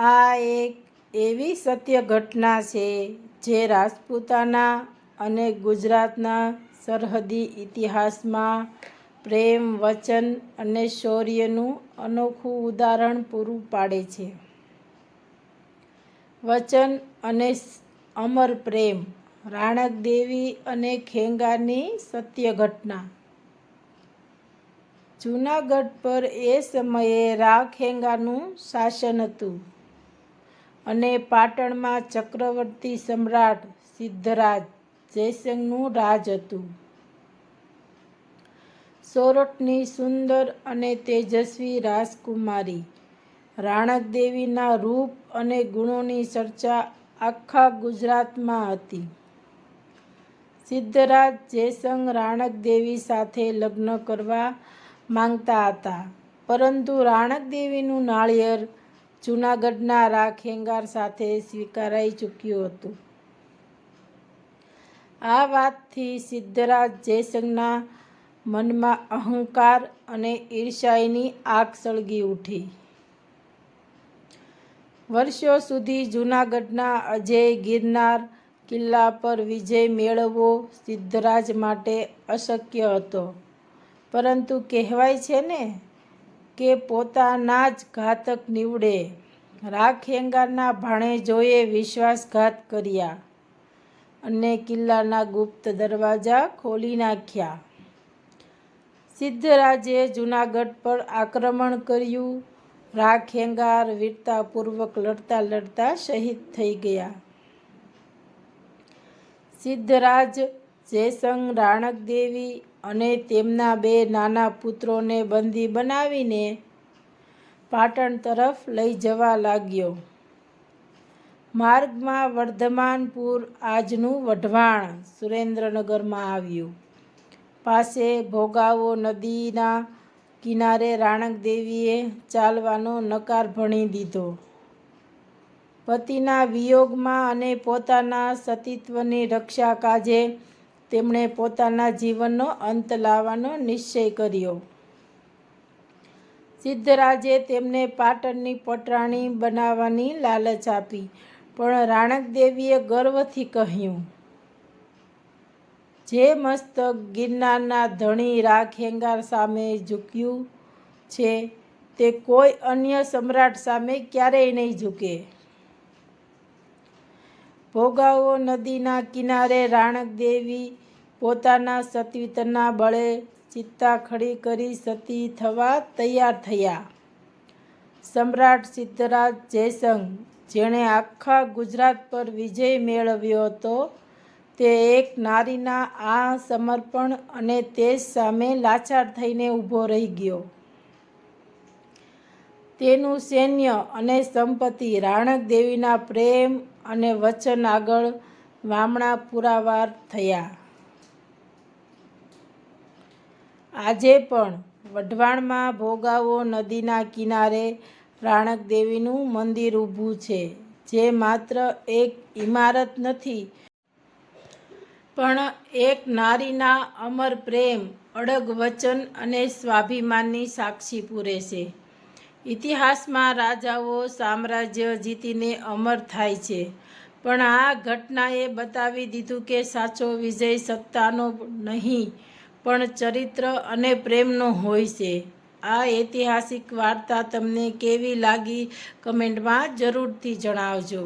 આ એક એવી સત્ય ઘટના છે જે રાજપૂતાના અને ગુજરાતના સરહદી ઇતિહાસમાં પ્રેમ, વચન અને શૌર્યનું અનોખું ઉદાહરણ પૂરું પાડે છે. વચન અને અમર પ્રેમ. રાણક દેવી અને ખેંગારની સત્ય ઘટના. જૂનાગઢ પર એ સમયે ખેંગારનું શાસન હતું અને પાટણમાં ચક્રવર્તી સમ્રાટ સિદ્ધરાજ જયસિંહનું રાજ હતું. સોરઠની સુંદર અને તેજસ્વી રાજકુમારી રાણક દેવીના રૂપ અને ગુણોની ચર્ચા આખા ગુજરાતમાં હતી. સિદ્ધરાજ જયસિંહ રાણક દેવી સાથે લગ્ન કરવા માંગતા હતા, પરંતુ રાણક દેવીનું નાળિયેર જૂનાગઢના ખેંગાર સાથે સ્વીકારાઈ ચૂક્યું હતું. આ વાતથી સિદ્ધરાજ જયસિંહના મનમાં અહંકાર અને ઈર્ષ્યાની આગ સળગી ઉઠી. વર્ષો સુધી જૂનાગઢના અજેય ગિરનાર કિલ્લા પર વિજય મેળવવો સિદ્ધરાજ માટે અશક્ય હતો. પરંતુ કહેવાય છે ને કે પોતાના જ ઘાતક નીવડે. ખેંગારના ભાણેજોએ વિશ્વાસઘાત કર્યા અને કિલ્લાના ગુપ્ત દરવાજા ખોલી નાખ્યા. સિદ્ધરાજે જૂનાગઢ પર આક્રમણ કર્યું. ખેંગાર વીરતાપૂર્વક લડતા લડતા શહીદ થઈ ગયા. સિદ્ધરાજ જયસિંહ રાણક દેવી અને તેમના 2 નાના પુત્રોને બંદી બનાવીને પાટણ તરફ લઈ જવા લાગ્યો. માર્ગમાં વર્ધમાનપુર, આજનું વઢવાણ, સુરેન્દ્રનગરમાં આવ્યું. પાસે ભોગાવો નદીના કિનારે રાણક દેવીએ ચાલવાનો નકાર ભણી દીધો. પતિના વિયોગમાં અને પોતાના સતીત્વની રક્ષા કાજે તેમણે પોતાના જીવનનો અંત લાવવાનો નિશ્ચય કર્યો. સિદ્ધરાજે તેમને પાટણની પટરાણી બનાવવાની લાલચ આપી, પણ રાણક દેવીએ ગર્વથી કહ્યું, જે મસ્તક ગિરનારના ધણી ખેંગાર સામે ઝૂક્યું છે તે કોઈ અન્ય સમ્રાટ સામે ક્યારેય નહીં ઝૂકે. ભોગાવો નદીના કિનારે રાણક દેવી પોતાના સતીત્વના બળે ચિતા ખડી કરી સતી થવા તૈયાર થયા. સમ્રાટ સિદ્ધરાજ જયસિંહ, જેણે આખા ગુજરાત પર વિજય મેળવ્યો હતો, તે એક નારીના આ સમર્પણ અને તેજ સામે લાચાર થઈને ઊભો રહી ગયો. તેનું સૈન્ય અને સંપત્તિ રાણક દેવીના પ્રેમ અને વચન આગળ વામણા પુરાવા થયા. આજે પણ વઢવાણમાં ભોગાવો નદીના કિનારે રાણક દેવીનું મંદિર ઊભું છે, જે માત્ર એક ઇમારત નથી, પણ એક નારીના અમર પ્રેમ, અડગ વચન અને સ્વાભિમાનની સાક્ષી પૂરે છે. ઇતિહાસમાં રાજાઓ સામ્રાજ્ય જીતીને અમર થાય છે, પણ આ ઘટનાએ બતાવી દીધું કે સાચો વિજય સત્તાનો નહીં, પણ ચરિત્ર અને પ્રેમનો હોય છે. આ ઐતિહાસિક વાર્તા તમને કેવી લાગી કમેન્ટમાં જરૂરથી જણાવજો.